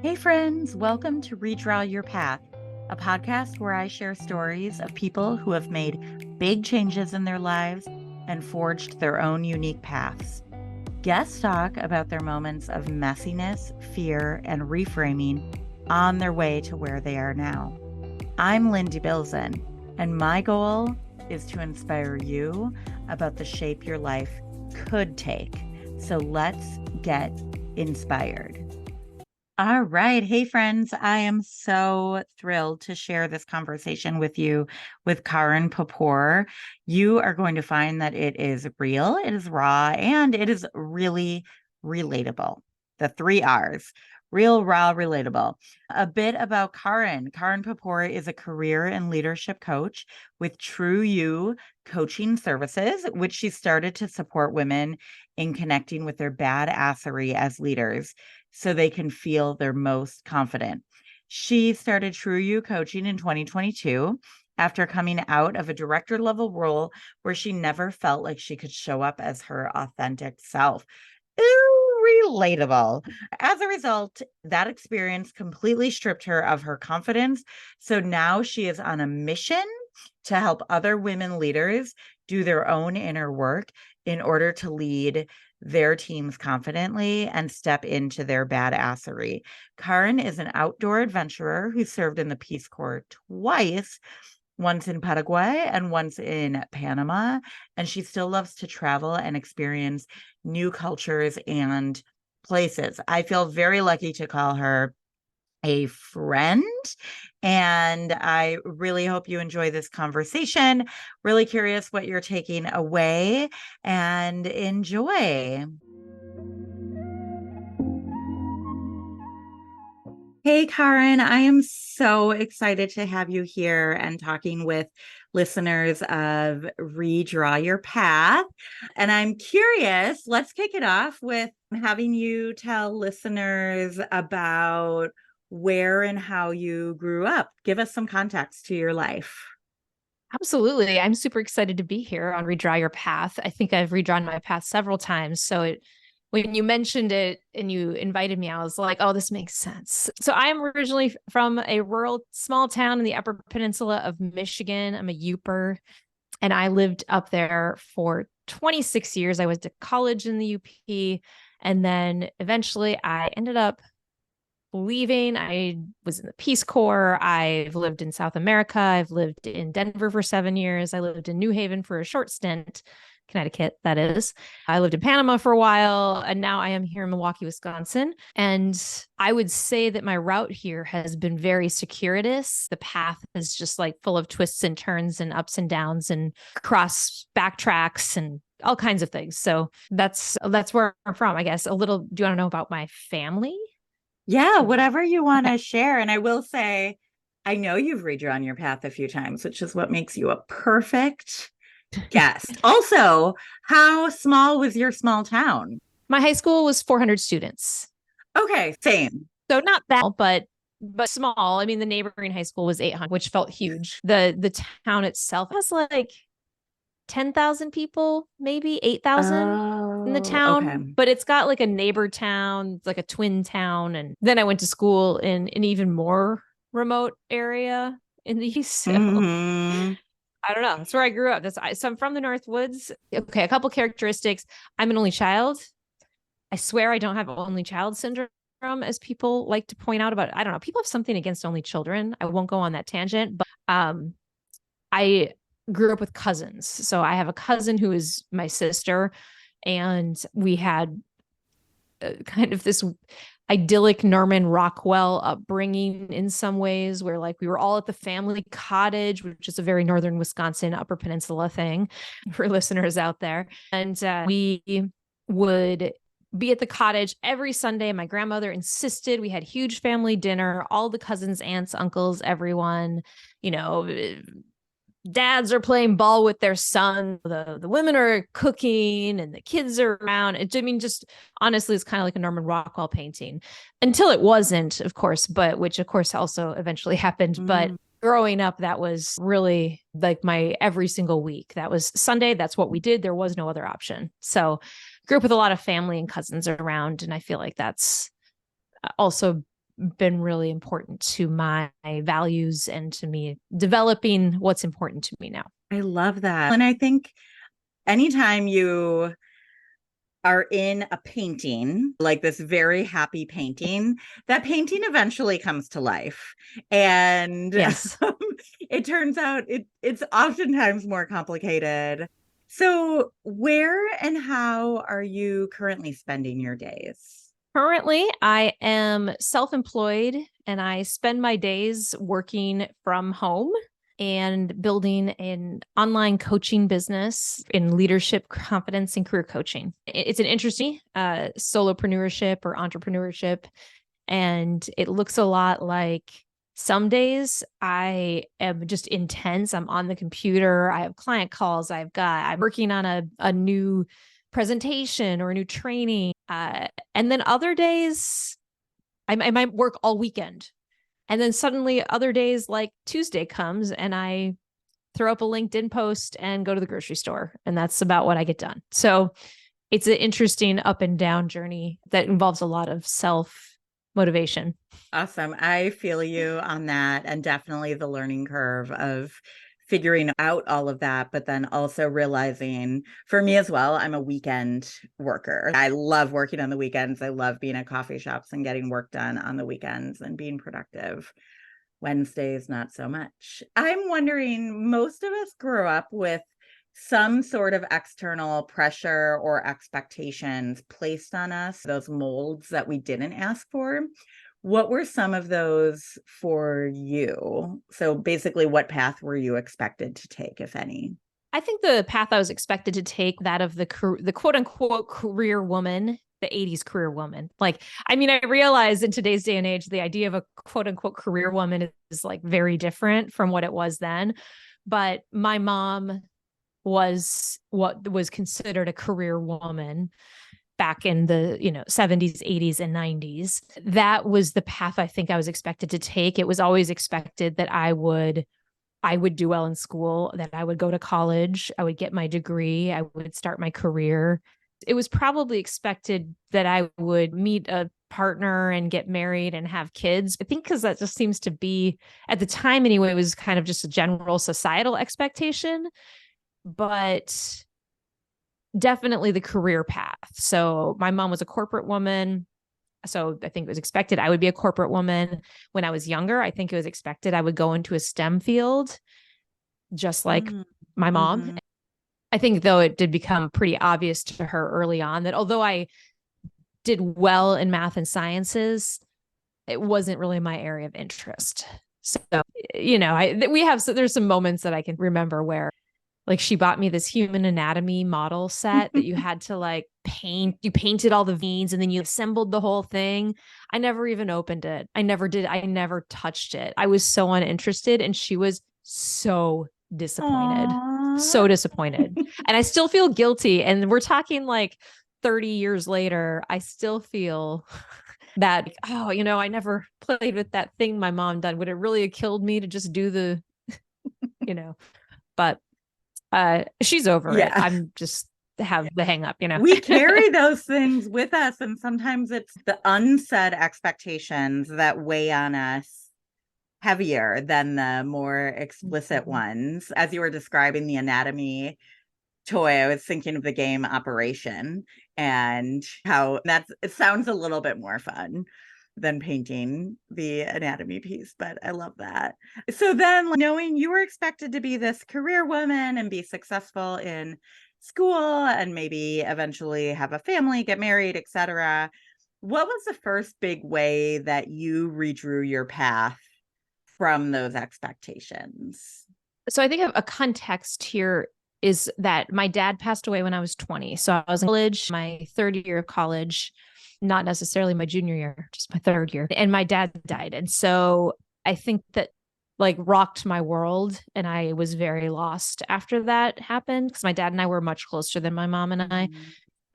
Hey friends, welcome to Redraw Your Path, a podcast where I share stories of people who have made big changes in their lives and forged their own unique paths. Guests talk about their moments of messiness, fear, and reframing on their way to where they are now. I'm Lynn Debilzen, and my goal is to inspire you about the shape your life could take. So let's get inspired. All right. Hey, friends. I am so thrilled to share this conversation with you with Carin Paupore. You are going to find that it is real, it is raw, and it is really relatable. The three R's. Real, raw, relatable. A bit about Carin. Carin Paupore is a career and leadership coach with True You Coaching Services, which she started to support women in connecting with their badassery as leaders so they can feel their most confident. She started True You Coaching in 2022 after coming out of a director level role where she never felt like she could show up as her authentic self. Ooh, relatable. As a result, that experience completely stripped her of her confidence. So now she is on a mission to help other women leaders do their own inner work in order to lead their teams confidently and step into their badassery. Carin is an outdoor adventurer who served in the Peace Corps twice, once in Paraguay and once in Panama. And she still loves to travel and experience new cultures and places. I feel very lucky to call her a friend. And I really hope you enjoy this conversation. Really curious what you're taking away, and enjoy. Hey, Carin, I am so excited to have you here and talking with listeners of Redraw Your Path. And I'm curious, let's kick it off with having you tell listeners about where and how you grew up. Give us some context to your life. Absolutely. I'm super excited to be here on Redraw Your Path. I think I've redrawn my path several times. When you mentioned it and you invited me, I was like, oh, this makes sense. So I'm originally from a rural small town in the Upper Peninsula of Michigan. I'm a Youper, and I lived up there for 26 years. I went to college in the UP, and then eventually I ended up leaving. I was in the Peace Corps. I've lived in South America. I've lived in Denver for 7 years. I lived in New Haven for a short stint, Connecticut, that is. I lived in Panama for a while, and now I am here in Milwaukee, Wisconsin. And I would say that my route here has been very circuitous. The path is just like full of twists and turns and ups and downs and cross backtracks and all kinds of things. So that's where I'm from, I guess. Do you want to know about my family? Yeah, whatever you want Okay. to share. And I will say, I know you've redrawn your path a few times, which is what makes you a perfect guest. Also, how small was your small town? My high school was 400 students. Okay, same. So not that, but small. I mean, the neighboring high school was 800, which felt huge. The town itself has like 10,000 people, maybe 8,000 in the Oh, okay. town, but it's got like a neighbor town, it's like a twin town. And then I went to school in an even more remote area in the east. So Mm-hmm. I don't know. That's where I grew up. So I'm from the North Woods. Okay, a couple characteristics. I'm an only child. I swear I don't have only child syndrome, as people like to point out about. I don't know. People have something against only children. I won't go on that tangent, but I grew up with cousins. So I have a cousin who is my sister, and we had kind of this idyllic Norman Rockwell upbringing in some ways, where like we were all at the family cottage, which is a very northern Wisconsin Upper Peninsula thing for listeners out there. And we would be at the cottage every Sunday. My grandmother insisted we had huge family dinner, all the cousins, aunts, uncles, everyone, you know, dads are playing ball with their son, the women are cooking and the kids are around. Just honestly, it's kind of like a Norman Rockwell painting until it wasn't, of course, but which of course also eventually happened. But growing up, that was really like my every single week. That was Sunday. That's what we did. There was no other option. So grew up with a lot of family and cousins around. And I feel like that's also been really important to my values and to me developing what's important to me now. I love that. And I think anytime you are in a painting, like this very happy painting, that painting eventually comes to life. And Yes. it turns out it's oftentimes more complicated. So where and how are you currently spending your days? Currently, I am self-employed and I spend my days working from home and building an online coaching business in leadership, confidence, and career coaching. It's an interesting solopreneurship or entrepreneurship. And it looks a lot like some days I am just intense. I'm on the computer. I have client calls. I'm working on a new presentation or a new training. And then other days I might work all weekend. And then suddenly other days like Tuesday comes and I throw up a LinkedIn post and go to the grocery store. And that's about what I get done. So it's an interesting up and down journey that involves a lot of self motivation. Awesome. I feel you on that. And definitely the learning curve of figuring out all of that, but then also realizing for me as well, I'm a weekend worker. I love working on the weekends. I love being at coffee shops and getting work done on the weekends and being productive. Wednesdays, not so much. I'm wondering, most of us grew up with some sort of external pressure or expectations placed on us, those molds that we didn't ask for. What were some of those for you? So basically, what path were you expected to take, if any? I think the path I was expected to take, that of the quote unquote career woman, the 80s career woman. Like, I mean, I realize in today's day and age, the idea of a quote unquote career woman is like very different from what it was then. But my mom was what was considered a career woman back in the 70s, 80s, and 90s. That was the path I think I was expected to take. It was always expected that I would do well in school, that I would go to college, I would get my degree, I would start my career. It was probably expected that I would meet a partner and get married and have kids. I think because that just seems to be, at the time anyway, it was kind of just a general societal expectation. But definitely the career path. So my mom was a corporate woman. So I think it was expected I would be a corporate woman. When I was younger, I think it was expected I would go into a STEM field, just like my mom. Mm-hmm. I think, though, it did become pretty obvious to her early on that although I did well in math and sciences, it wasn't really my area of interest. So, there's some moments that I can remember where, like, she bought me this human anatomy model set that you had to like paint. You painted all the veins and then you assembled the whole thing. I never even opened it. I never did. I never touched it. I was so uninterested and she was so disappointed. Aww. So disappointed. And I still feel guilty. And we're talking like 30 years later, I still feel that, I never played with that thing my mom done. Would it really have killed me to just do the, but she's over it. I'm just have the hang up, We carry those things with us. And sometimes it's the unsaid expectations that weigh on us heavier than the more explicit ones. As you were describing the anatomy toy, I was thinking of the game Operation and how it sounds a little bit more fun than painting the anatomy piece, but I love that. So then, knowing you were expected to be this career woman and be successful in school and maybe eventually have a family, get married, etc., what was the first big way that you redrew your path from those expectations? So I think a context here is that my dad passed away when I was 20. So I was in college, my third year of college, not necessarily my junior year, just my third year. And my dad died. And so I think that like rocked my world. And I was very lost after that happened because my dad and I were much closer than my mom and I.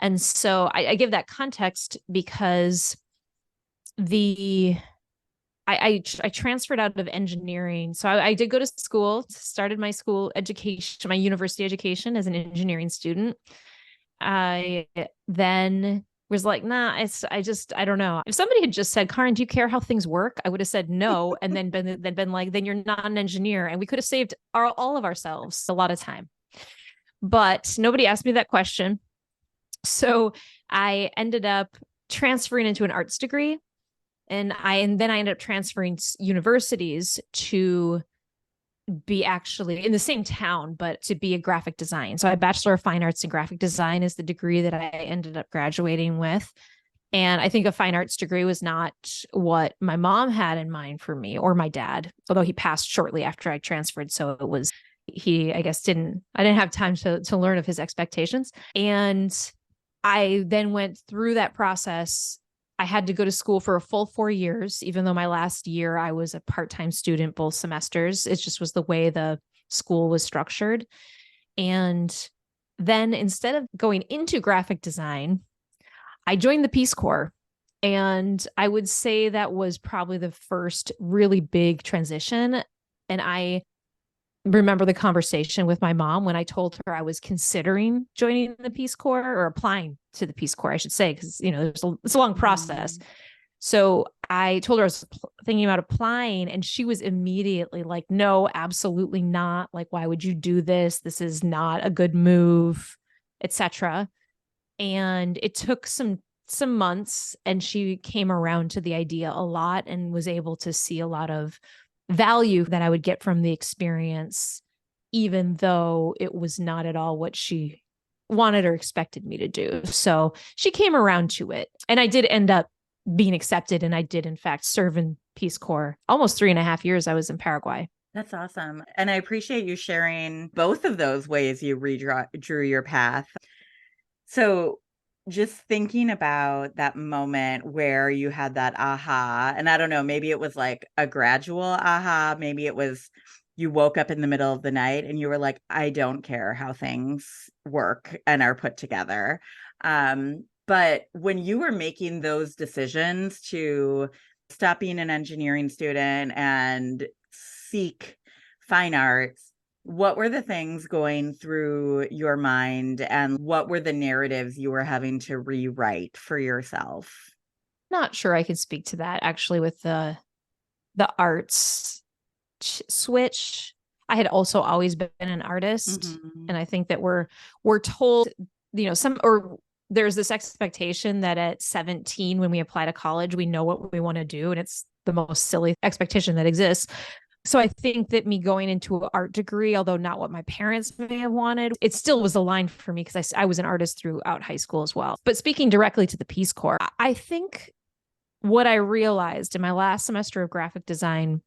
And so I give that context because I transferred out of engineering. So I did go to school, started my school education, my university education as an engineering student. I then was like, nah, I don't know. If somebody had just said, Carin, do you care how things work? I would have said no. And then been like, then you're not an engineer. And we could have saved all of ourselves a lot of time. But nobody asked me that question. So I ended up transferring into an arts degree. And then I ended up transferring universities to be actually in the same town, but to be a graphic design. So I Bachelor of Fine Arts in Graphic Design is the degree that I ended up graduating with. And I think a fine arts degree was not what my mom had in mind for me, or my dad, although he passed shortly after I transferred. So it was, I didn't have time to learn of his expectations. And I then went through that process. I had to go to school for a full 4 years, even though my last year I was a part-time student, both semesters. It just was the way the school was structured. And then instead of going into graphic design, I joined the Peace Corps. And I would say that was probably the first really big transition. And I remember the conversation with my mom when I told her I was considering joining the Peace Corps, or applying to the Peace Corps, I should say, because, it's a long process. So I told her I was thinking about applying, and she was immediately like, no, absolutely not. Like, why would you do this? This is not a good move, etc. And it took some months, and she came around to the idea a lot and was able to see a lot of value that I would get from the experience, even though it was not at all what she wanted or expected me to do. So she came around to it, and I did end up being accepted. And I did, in fact, serve in Peace Corps. Almost 3.5 years I was in Paraguay. That's awesome. And I appreciate you sharing both of those ways you drew your path. So just thinking about that moment where you had that aha, and I don't know, maybe it was like a gradual aha, maybe it was you woke up in the middle of the night and you were like, I don't care how things work and are put together. But when you were making those decisions to stop being an engineering student and seek fine arts, what were the things going through your mind, and what were the narratives you were having to rewrite for yourself? Not sure I could speak to that actually with the arts switch. I had also always been an artist. And I think that we're told, there's this expectation that at 17, when we apply to college, we know what we want to do. And it's the most silly expectation that exists. So I think that me going into an art degree, although not what my parents may have wanted, it still was aligned for me because I was an artist throughout high school as well. But speaking directly to the Peace Corps, I think what I realized in my last semester of graphic design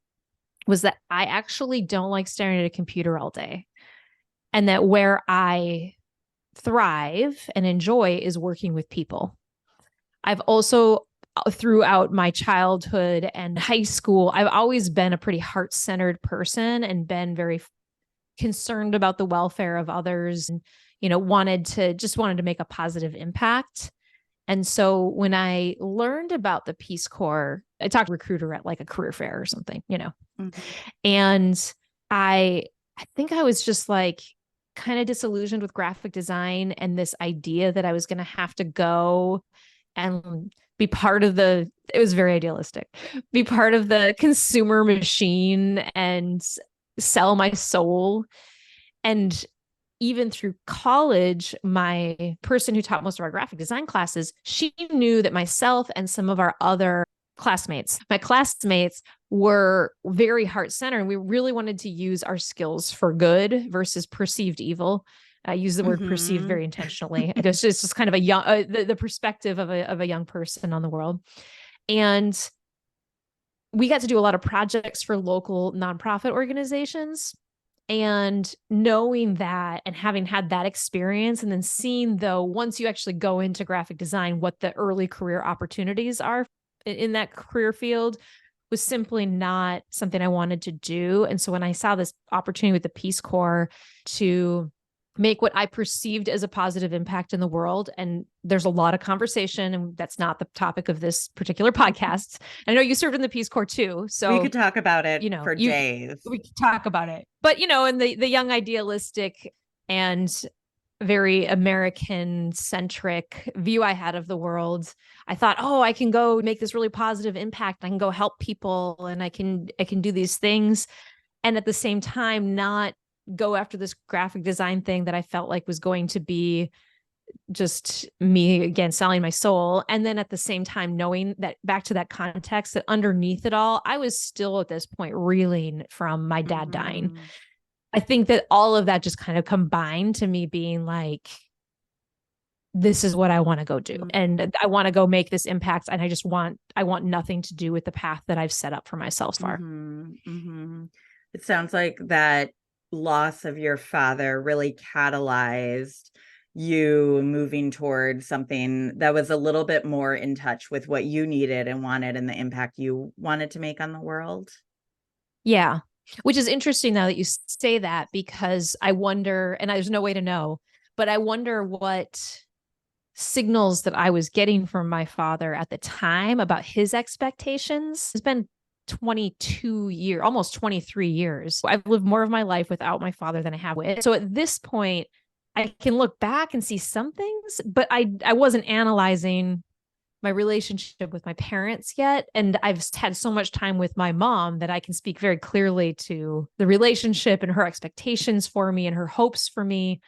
was that I actually don't like staring at a computer all day. And that where I thrive and enjoy is working with people. I've also, throughout my childhood and high school, I've always been a pretty heart-centered person and been very concerned about the welfare of others, and, wanted to make a positive impact. And so when I learned about the Peace Corps, I talked to a recruiter at like a career fair or something, and I think I was just like kind of disillusioned with graphic design and this idea that I was going to have to go and be part of it was very idealistic, be part of the consumer machine and sell my soul. And even through college, my person who taught most of our graphic design classes, she knew that myself and some of our other my classmates were very heart-centered, and we really wanted to use our skills for good versus perceived evil. I use the word perceived very intentionally. It's just kind of a young, the perspective of a young person on the world. And we got to do a lot of projects for local nonprofit organizations. And knowing that and having had that experience, and then seeing, though, once you actually go into graphic design, what the early career opportunities are in that career field, was simply not something I wanted to do. And so when I saw this opportunity with the Peace Corps to make what I perceived as a positive impact in the world, and there's a lot of conversation, and that's not the topic of this particular podcast. I know you served in the Peace Corps too, so we could talk about it for days. We could talk about it, but and the young idealistic and very American centric view I had of the world. I thought, oh, I can go make this really positive impact. I can go help people and I can do these things. And at the same time, not go after this graphic design thing that I felt like was going to be just me again selling my soul. And then at the same time knowing that, back to that context, that underneath it all, I was still at this point reeling from my dad dying. I think that all of that just kind of combined to me being like, this is what I want to go do. And I want to go make this impact. And I want nothing to do with the path that I've set up for myself so far. It sounds like that loss of your father really catalyzed you moving towards something that was a little bit more in touch with what you needed and wanted and the impact you wanted to make on the world. Yeah. Which is interesting now that you say that, because I wonder, and there's no way to know, but I wonder what signals that I was getting from my father at the time about his expectations. It's been 22 years, almost 23 years. I've lived more of my life without my father than I have with. So at this point, I can look back and see some things, but I wasn't analyzing my relationship with my parents yet. And I've had so much time with my mom that I can speak very clearly to the relationship and her expectations for me and her hopes for me,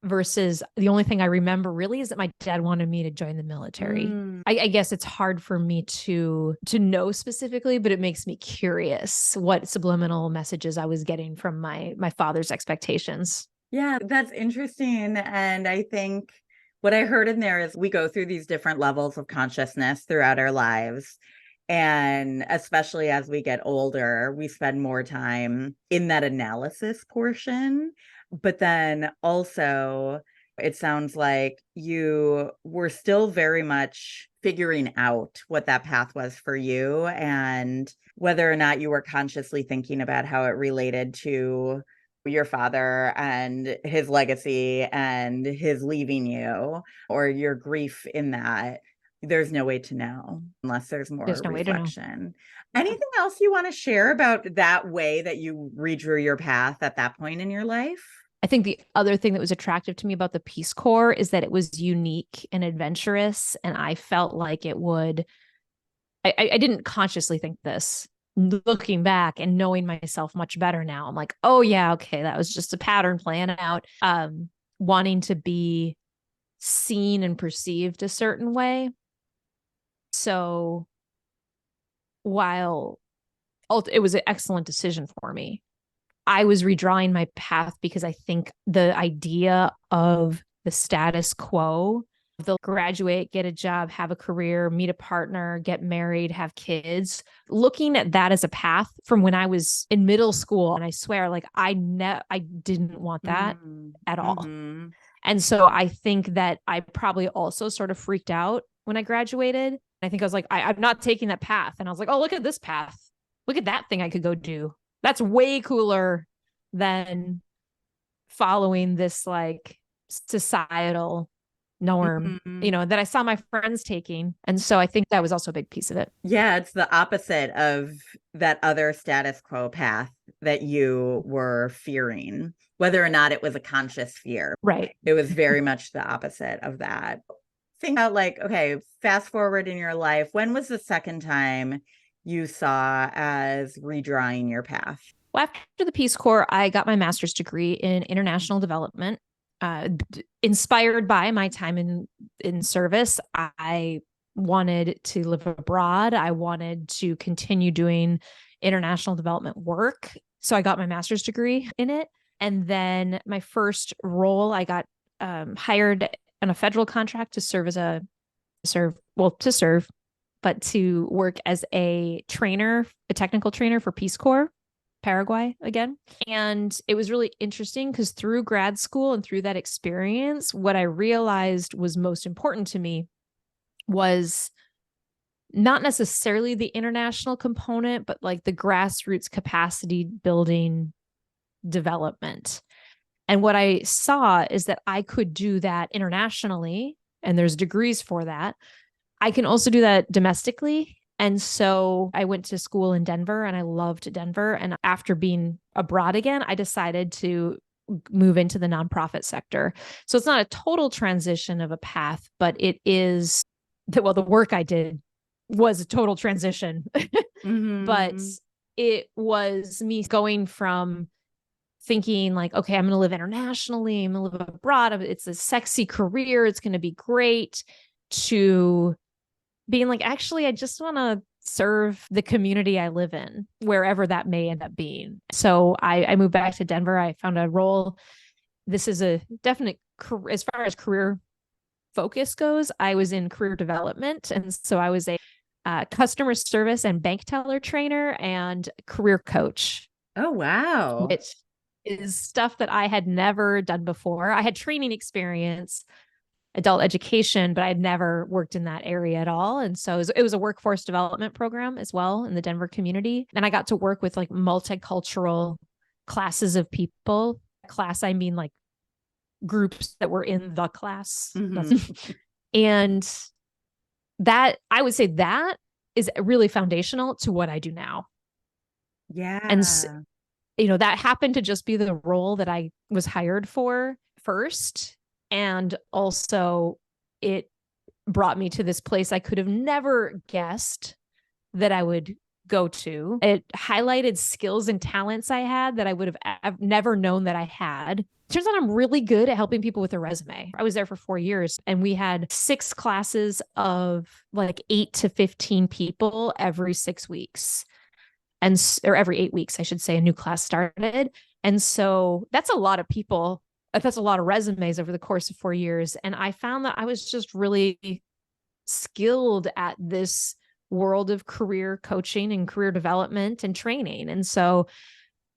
versus the only thing I remember really is that my dad wanted me to join the military. I guess it's hard for me to know specifically, but it makes me curious what subliminal messages I was getting from my father's expectations. Yeah, that's interesting. And I think what I heard in there is we go through these different levels of consciousness throughout our lives. And especially as we get older, we spend more time in that analysis portion. But then also, it sounds like you were still very much figuring out what that path was for you and whether or not you were consciously thinking about how it related to your father and his legacy and his leaving you, or your grief in that. There's no way to know unless there's more reflection. Anything else you want to share about that way that you redrew your path at that point in your life? I think the other thing that was attractive to me about the Peace Corps is that it was unique and adventurous. And I felt like it would, I didn't consciously think this. Looking back and knowing myself much better now, I'm like, oh yeah, okay, that was just a pattern playing out. Wanting to be seen and perceived a certain way. So while it was an excellent decision for me, I was redrawing my path because I think the idea of the status quo, they'll graduate, get a job, have a career, meet a partner, get married, have kids, looking at that as a path from when I was in middle school. And I swear, like I didn't want that at all. And so I think that I probably also sort of freaked out when I graduated. I think I was like, I'm not taking that path. And I was like, oh, look at this path. Look at that thing I could go do. That's way cooler than following this like societal norm, that I saw my friends taking. And so I think that was also a big piece of it. Yeah, it's the opposite of that other status quo path that you were fearing, whether or not it was a conscious fear. Right. It was very much the opposite of that. Think about like, okay, fast forward in your life. When was the second time you saw as redrawing your path? Well, after the Peace Corps, I got my master's degree in international development. Inspired by my time in service, I wanted to live abroad. I wanted to continue doing international development work. So I got my master's degree in it. And then my first role, I got hired on a federal contract to work as a trainer, a technical trainer for Peace Corps. Paraguay again. And it was really interesting because through grad school and through that experience, what I realized was most important to me was not necessarily the international component, but like the grassroots capacity building development. And what I saw is that I could do that internationally, and there's degrees for that. I can also do that domestically. And so I went to school in Denver and I loved Denver. And after being abroad again, I decided to move into the nonprofit sector. So it's not a total transition of a path, but it is the work I did was a total transition. But it was me going from thinking like, okay, I'm going to live internationally, I'm going to live abroad, it's a sexy career, it's going to be great, to being like, actually, I just want to serve the community I live in, wherever that may end up being. So I moved back to Denver. I found a role. This is a definite, as far as career focus goes, I was in career development. And so I was a customer service and bank teller trainer and career coach. Oh, wow. Which is stuff that I had never done before. I had training experience, adult education, but I had never worked in that area at all. And so it was a workforce development program as well in the Denver community. And I got to work with like multicultural classes of people. Class, I mean like groups that were in the class. And that, I would say that is really foundational to what I do now. Yeah. And, that happened to just be the role that I was hired for first. And also it brought me to this place I could have never guessed that I would go to. It highlighted skills and talents I had that I would have never known that I had. Turns out I'm really good at helping people with a resume. I was there for 4 years and we had 6 classes of like 8 to 15 people every 6 weeks. Or every 8 weeks, I should say, a new class started. And so that's a lot of people. That's a lot of resumes over the course of 4 years. And I found that I was just really skilled at this world of career coaching and career development and training. And so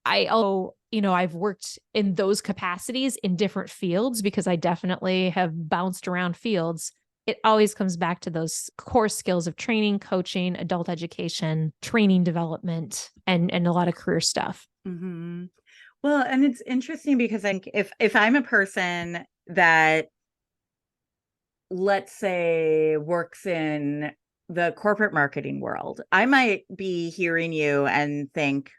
I've worked in those capacities in different fields because I definitely have bounced around fields. It always comes back to those core skills of training, coaching, adult education, training development, and a lot of career stuff. Mm-hmm. Well, and it's interesting because I think if I'm a person that, let's say, works in the corporate marketing world, I might be hearing you and think,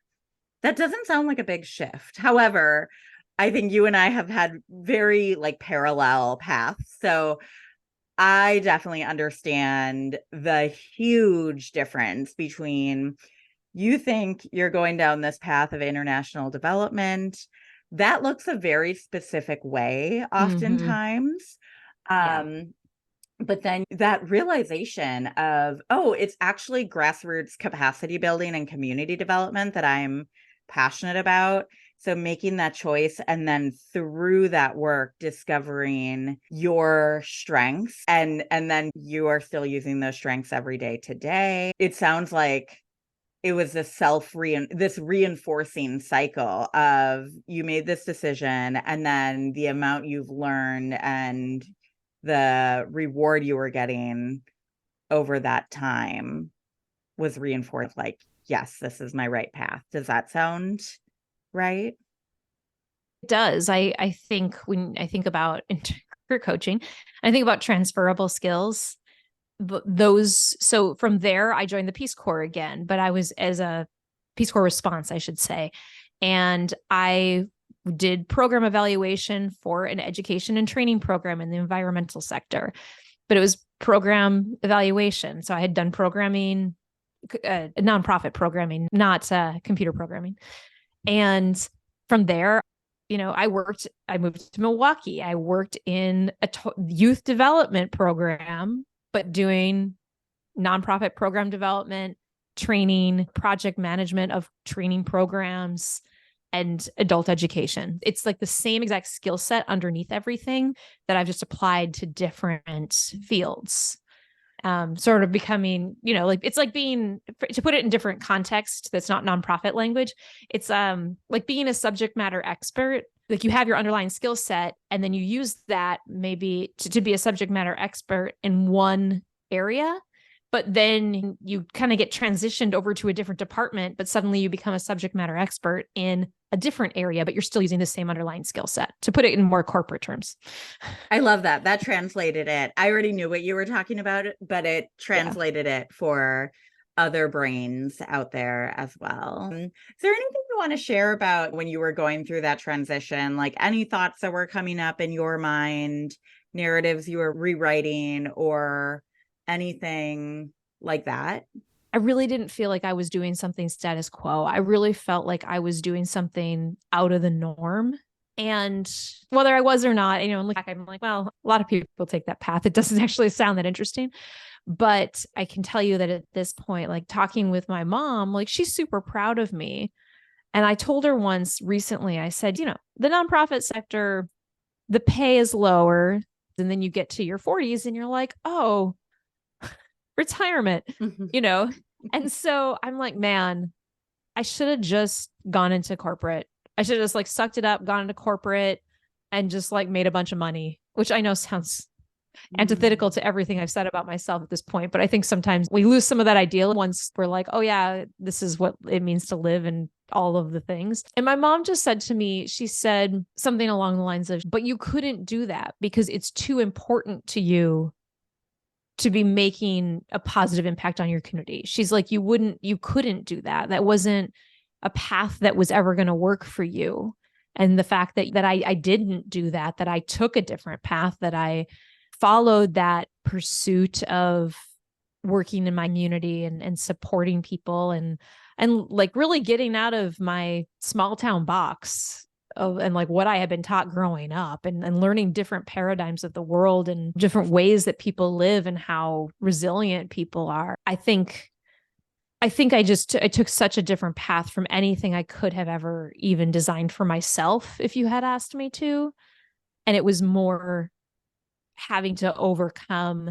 that doesn't sound like a big shift. However, I think you and I have had very like parallel paths. So I definitely understand the huge difference between you think you're going down this path of international development. That looks a very specific way oftentimes. But then that realization of, oh, it's actually grassroots capacity building and community development that I'm passionate about. So making that choice and then through that work, discovering your strengths and then you are still using those strengths every day today. It sounds like it was this reinforcing cycle of you made this decision and then the amount you've learned and the reward you were getting over that time was reinforced like, yes, this is my right path. Does that sound right? It does. I think when I think about career coaching, I think about transferable skills. So from there, I joined the Peace Corps again, but I was as a Peace Corps response, I should say. And I did program evaluation for an education and training program in the environmental sector, but it was program evaluation. So I had done programming, nonprofit programming, not computer programming. And from there, I moved to Milwaukee. I worked in a youth development program, but doing nonprofit program development, training, project management of training programs, and adult education. It's like the same exact skill set underneath everything that I've just applied to different fields. Sort of becoming, it's like being, to put it in different context that's not nonprofit language, it's like being a subject matter expert. Like you have your underlying skill set and then you use that maybe to be a subject matter expert in one area, but then you kind of get transitioned over to a different department, but suddenly you become a subject matter expert in a different area, but you're still using the same underlying skill set, to put it in more corporate terms. I love that. That translated it. I already knew what you were talking about, but it translated it for other brains out there as well. Is there anything you want to share about when you were going through that transition, like any thoughts that were coming up in your mind, narratives you were rewriting, or anything like that? I really didn't feel like I was doing something status quo. I really felt like I was doing something out of the norm. And whether I was or not, looking back, I'm like, well, a lot of people take that path. It doesn't actually sound that interesting. But I can tell you that at this point, like talking with my mom, like she's super proud of me. And I told her once recently, I said, the nonprofit sector, the pay is lower. And then you get to your 40s and you're like, oh, retirement, And so I'm like, man, I should have just gone into corporate. I should have just like sucked it up, gone into corporate and just like made a bunch of money, which I know sounds antithetical to everything I've said about myself at this point. But I think sometimes we lose some of that ideal once we're like, oh yeah, this is what it means to live and all of the things. And my mom just said to me, she said something along the lines of, but you couldn't do that because it's too important to you to be making a positive impact on your community. She's like, you couldn't do that. That wasn't a path that was ever going to work for you. And the fact that I didn't do that, that I took a different path, that I followed that pursuit of working in my community and supporting people and like really getting out of my small town box and like what I had been taught growing up and learning different paradigms of the world and different ways that people live and how resilient people are. I think I took such a different path from anything I could have ever even designed for myself if you had asked me to. And it was more having to overcome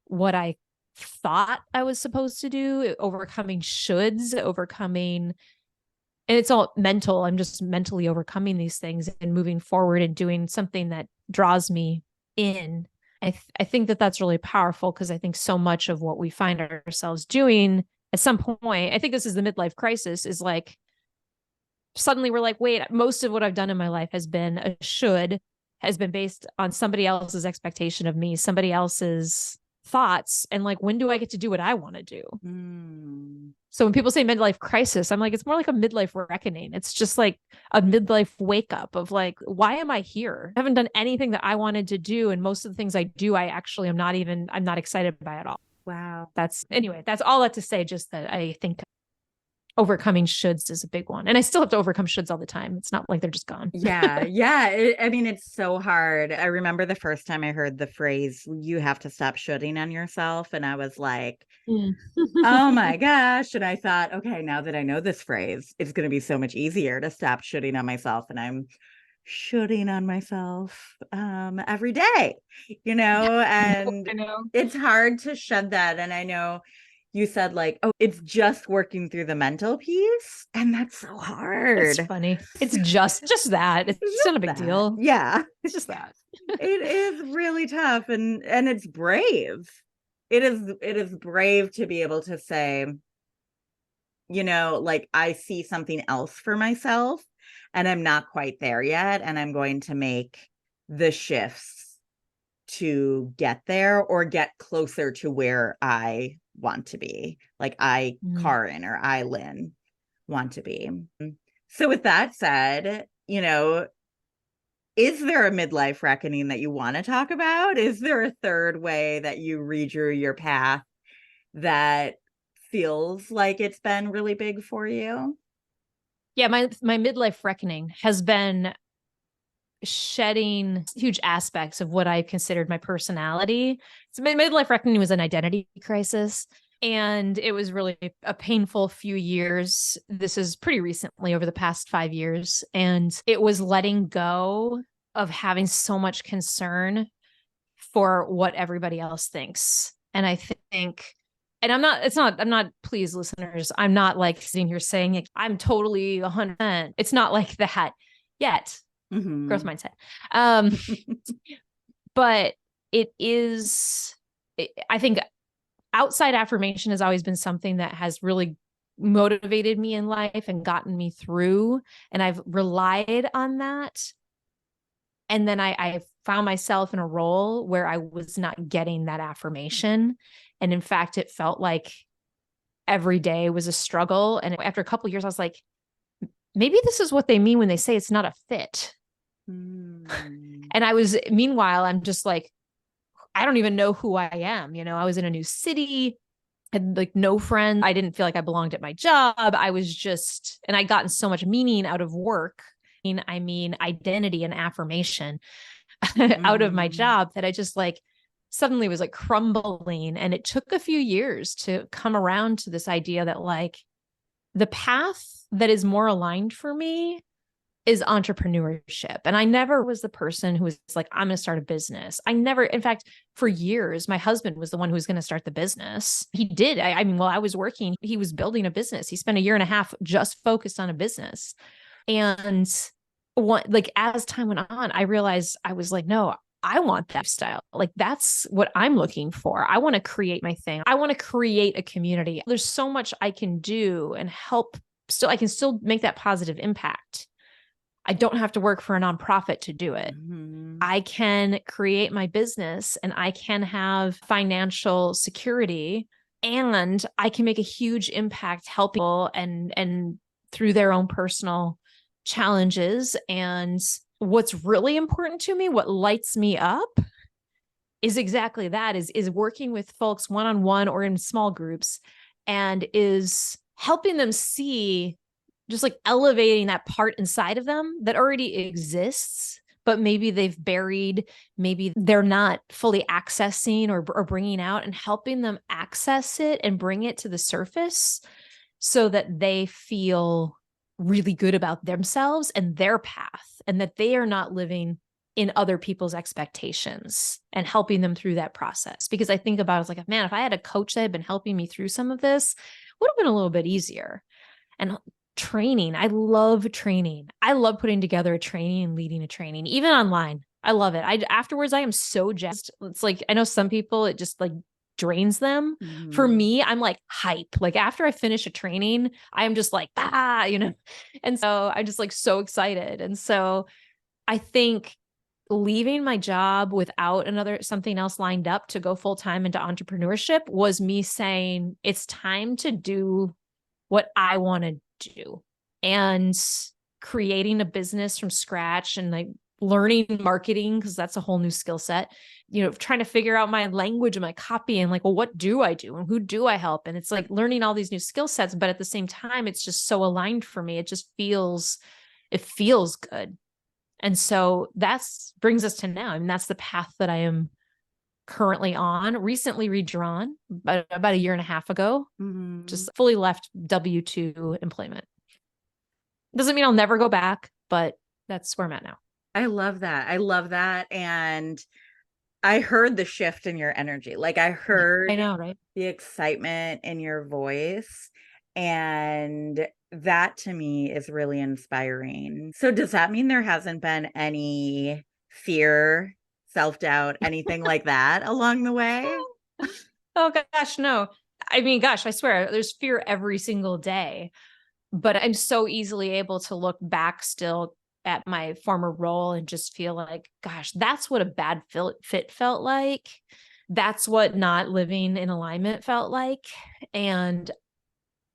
what I thought I was supposed to do, overcoming shoulds, and it's all mental. I'm just mentally overcoming these things and moving forward and doing something that draws me in. I think that that's really powerful because I think so much of what we find ourselves doing at some point, I think this is the midlife crisis, is like, suddenly we're like, wait, most of what I've done in my life has been based on somebody else's expectation of me, somebody else's thoughts. And like, when do I get to do what I want to do? So when people say midlife crisis, I'm like, it's more like a midlife reckoning. It's just like a midlife wake up of like, why am I here? I haven't done anything that I wanted to do. And most of the things I do, I'm not excited by at all. Wow. That's all that to say, just that I think overcoming shoulds is a big one. And I still have to overcome shoulds all the time. It's not like they're just gone. Yeah. I mean, it's so hard. I remember the first time I heard the phrase, you have to stop shoulding on yourself. And I was like, oh my gosh. And I thought, okay, now that I know this phrase, it's going to be so much easier to stop shoulding on myself. And I'm shoulding on myself every day, and I know. It's hard to shed that. And I know you said like, oh, it's just working through the mental piece. And that's so hard. It's funny. It's just that. It's just not a big deal. Yeah. It's just that. It is really tough. And it's brave. It is brave to be able to say, like, I see something else for myself and I'm not quite there yet. And I'm going to make the shifts to get there or get closer to where I want to be. Like Carin or I, Lynn, want to be. So with that said, is there a midlife reckoning that you want to talk about? Is there a third way that you redrew your path that feels like it's been really big for you? Yeah, my midlife reckoning has been shedding huge aspects of what I considered my personality. So my midlife reckoning was an identity crisis. And it was really a painful few years. This is pretty recently, over the past 5 years. And it was letting go of having so much concern for what everybody else thinks. And I think, and I'm not, please listeners, I'm not like sitting here saying I'm totally 100%. It's not like that yet. Growth mindset. But it is, I think outside affirmation has always been something that has really motivated me in life and gotten me through. And I've relied on that. And then I found myself in a role where I was not getting that affirmation. And in fact, it felt like every day was a struggle. And after a couple of years, I was like, maybe this is what they mean when they say it's not a fit. And meanwhile, I'm just like, I don't even know who I am. I was in a new city, had like no friends. I didn't feel like I belonged at my job. I was just, and I'd gotten so much meaning out of work. I mean, identity and affirmation out of my job that I just like suddenly was like crumbling. And it took a few years to come around to this idea that like the path that is more aligned for me is entrepreneurship. And I never was the person who was like, I'm going to start a business. I never, in fact, for years, my husband was the one who was going to start the business. He did. I mean, while I was working, he was building a business. He spent a year and a half just focused on a business. And like as time went on, I realized I was like, no, I want that style. Like that's what I'm looking for. I want to create my thing. I want to create a community. There's so much I can do and help. Still, I can still make that positive impact. I don't have to work for a nonprofit to do it. I can create my business and I can have financial security and I can make a huge impact helping people and through their own personal challenges. And what's really important to me, what lights me up is exactly that, is working with folks one-on-one or in small groups and is helping them see just like elevating that part inside of them that already exists, but maybe they've buried, maybe they're not fully accessing or bringing out, and helping them access it and bring it to the surface so that they feel really good about themselves and their path, and that they are not living in other people's expectations, and helping them through that process. Because I think about it, it's like, man, if I had a coach that had been helping me through some of this, it would have been a little bit easier. And training. I love training. I love putting together a training and leading a training, even online. I love it. Afterwards, I am so jazzed. It's like, I know some people, it just like drains them. For me, I'm like hype. Like after I finish a training, I am just like, and so I'm just like so excited. And so I think leaving my job without something else lined up to go full time into entrepreneurship was me saying, it's time to do what I want to do, and creating a business from scratch and like learning marketing, because that's a whole new skill set, trying to figure out my language and my copy and like, well, what do I do and who do I help? And it's like learning all these new skill sets, but at the same time, it's just so aligned for me. It feels good. And so that's brings us to now. I mean, that's the path that I am currently on, recently redrawn about a year and a half ago, just fully left W-2 employment. Doesn't mean I'll never go back, but that's where I'm at now. I love that. And I heard the shift in your energy. Like I heard I know, right? The excitement in your voice. And that to me is really inspiring. So does that mean there hasn't been any fear, self-doubt, anything like that along the way? Oh gosh, no. I mean, gosh, I swear there's fear every single day, but I'm so easily able to look back still at my former role and just feel like, gosh, that's what a bad fit felt like. That's what not living in alignment felt like. And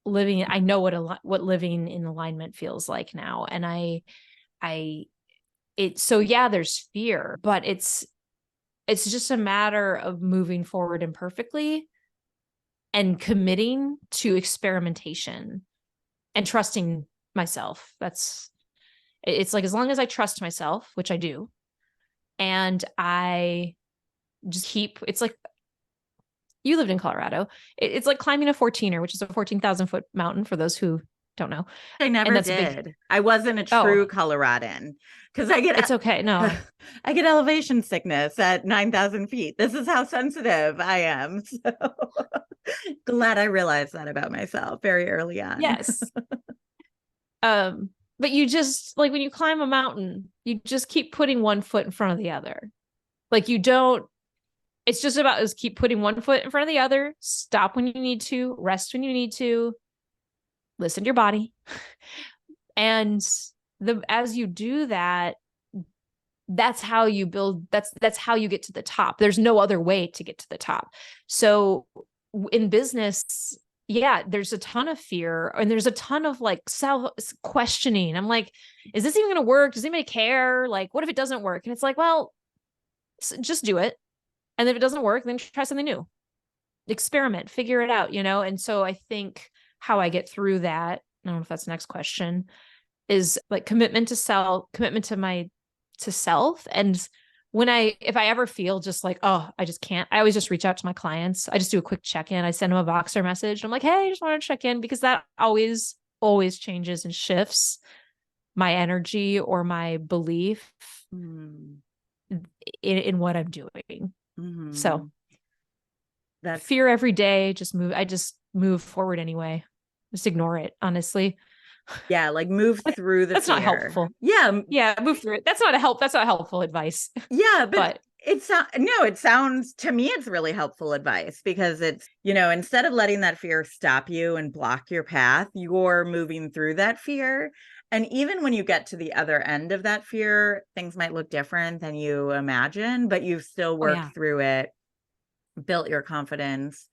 I know what living in alignment feels like now. And so yeah, there's fear, but it's just a matter of moving forward imperfectly and committing to experimentation and trusting myself. It's like, as long as I trust myself, which I do, and I just it's like, you lived in Colorado. It's like climbing a 14er, which is a 14,000 foot mountain for those who don't know. I never did. I wasn't a true Coloradan because it's okay. No, I get elevation sickness at 9,000 feet. This is how sensitive I am. So glad I realized that about myself very early on. Yes. But you just like, when you climb a mountain, you just keep putting one foot in front of the other. Like it's just about keep putting one foot in front of the other, stop when you need to, rest when you need to, listen to your body. And as you do that, that's how you build, that's how you get to the top. There's no other way to get to the top. So in business, yeah, there's a ton of fear and there's a ton of like self questioning. I'm like, is this even going to work? Does anybody care? Like, what if it doesn't work? And it's like, well, just do it. And if it doesn't work, then try something new, experiment, figure it out, And so I think how I get through that, I don't know if that's the next question, is like commitment to self, commitment to self. And if I ever feel just like, oh, I just can't, I always just reach out to my clients. I just do a quick check-in. I send them a Voxer message. I'm like, hey, I just want to check in, because that always changes and shifts my energy or my belief in what I'm doing. So that fear every day, I just move forward anyway. Just ignore it, honestly. Yeah, like move through the That's fear. not helpful. Yeah, move through it. That's not helpful advice. Yeah, but it sounds to me, it's really helpful advice, because it's, instead of letting that fear stop you and block your path, you're moving through that fear. And even when you get to the other end of that fear, things might look different than you imagine, but you've still worked through it, built your confidence.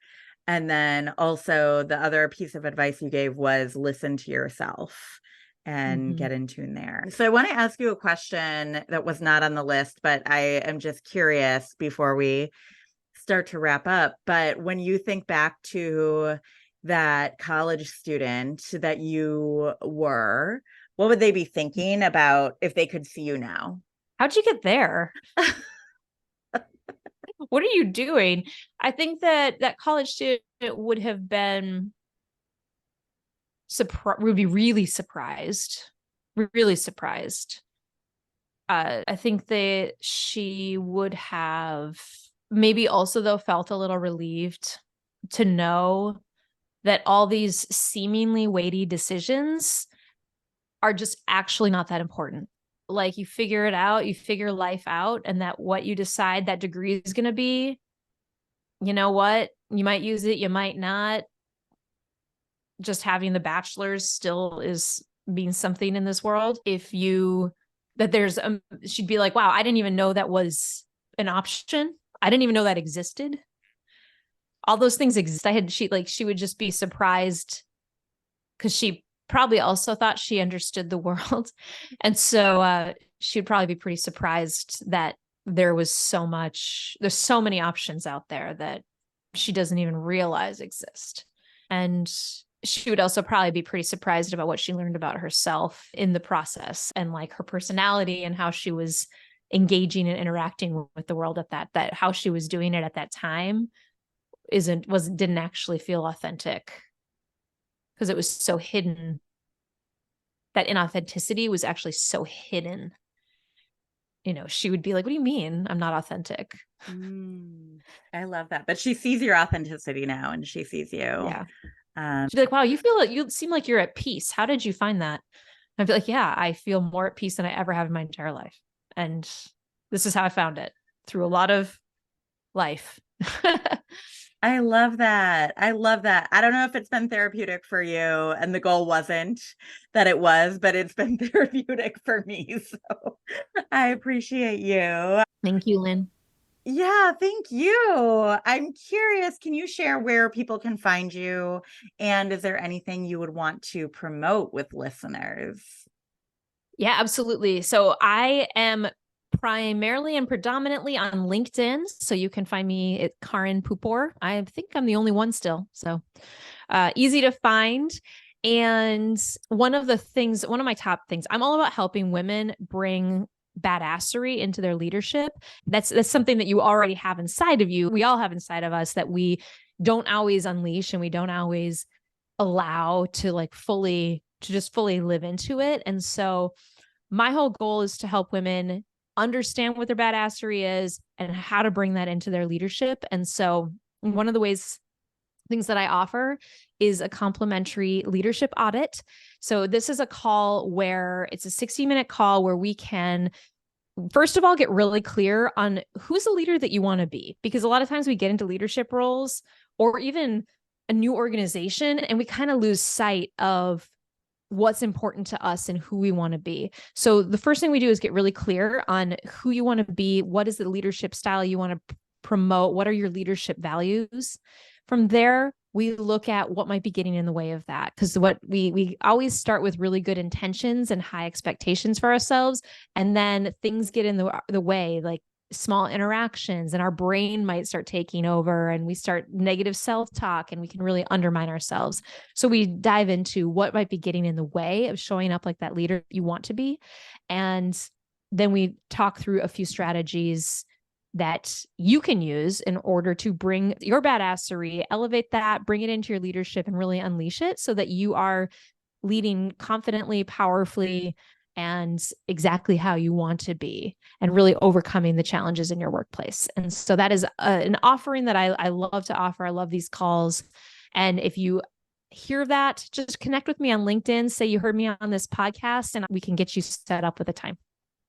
And then also the other piece of advice you gave was listen to yourself and get in tune there. So I want to ask you a question that was not on the list, but I am just curious before we start to wrap up. But when you think back to that college student that you were, what would they be thinking about if they could see you now? How'd you get there? What are you doing? I think that college student would have been would be really surprised. I think that she would have maybe also, though, felt a little relieved to know that all these seemingly weighty decisions are just actually not that important. Like, you figure it out, you figure life out, and that what you decide that degree is going to be, you know what? You might use it, you might not. Just having the bachelor's still means something in this world. She'd be like, wow, I didn't even know that was an option. I didn't even know that existed. All those things exist. She would just be surprised, because she probably also thought she understood the world. And so she'd probably be pretty surprised that there's so many options out there that she doesn't even realize exist. And she would also probably be pretty surprised about what she learned about herself in the process, and like her personality and how she was engaging and interacting with the world that how she was doing it at that time didn't actually feel authentic, because it was so hidden. That inauthenticity was actually so hidden. She would be like, what do you mean I'm not authentic? I love that. But she sees your authenticity now, and she sees you. Yeah. She'd be like, wow, you seem like you're at peace. How did you find that? And I'd be like, yeah, I feel more at peace than I ever have in my entire life. And this is how I found it, through a lot of life. I love that. I don't know if it's been therapeutic for you, and the goal wasn't that it was, but it's been therapeutic for me. So I appreciate you. Thank you, Lynn. Yeah, thank you. I'm curious, can you share where people can find you? And is there anything you would want to promote with listeners? Yeah, absolutely. So I am primarily and predominantly on LinkedIn. So you can find me at Carin Paupore. I think I'm the only one still. So easy to find. And one of my top things, I'm all about helping women bring badassery into their leadership. That's something that you already have inside of you. We all have inside of us that we don't always unleash, and we don't always allow to just fully live into it. And so my whole goal is to help women understand what their badassery is and how to bring that into their leadership. And so one of the things that I offer is a complimentary leadership audit. So this is a call where it's a 60-minute call where we can, first of all, get really clear on who's the leader that you want to be. Because a lot of times we get into leadership roles or even a new organization, and we kind of lose sight of what's important to us and who we want to be. So the first thing we do is get really clear on who you want to be. What is the leadership style you want to promote? What are your leadership values? From there, we look at what might be getting in the way of that. Because what we always start with really good intentions and high expectations for ourselves. And then things get in the way, like small interactions, and our brain might start taking over, and we start negative self-talk, and we can really undermine ourselves. So we dive into what might be getting in the way of showing up like that leader you want to be. And then we talk through a few strategies that you can use in order to bring your badassery, elevate that, bring it into your leadership, and really unleash it so that you are leading confidently, powerfully, and exactly how you want to be, and really overcoming the challenges in your workplace. And so that is an offering that I love to offer. I love these calls. And if you hear that, just connect with me on LinkedIn, say you heard me on this podcast, and we can get you set up with a time.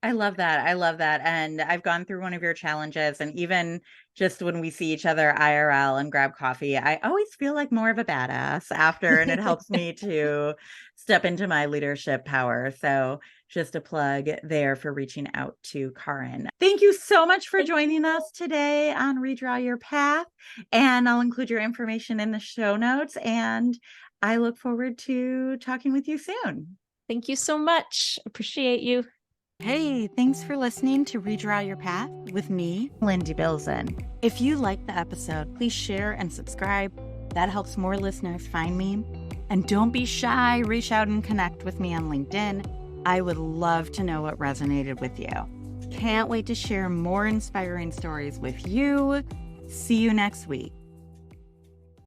I love that. I love that. And I've gone through one of your challenges, and even just when we see each other IRL and grab coffee, I always feel like more of a badass after, and it helps me to step into my leadership power. So just a plug there for reaching out to Carin. Thank you so much for joining us today on Redraw Your Path. And I'll include your information in the show notes. And I look forward to talking with you soon. Thank you so much. Appreciate you. Hey, thanks for listening to Redraw Your Path with me, Lynn Debilzen. If you liked the episode, please share and subscribe. That helps more listeners find me. And don't be shy, reach out and connect with me on LinkedIn. I would love to know what resonated with you. Can't wait to share more inspiring stories with you. See you next week.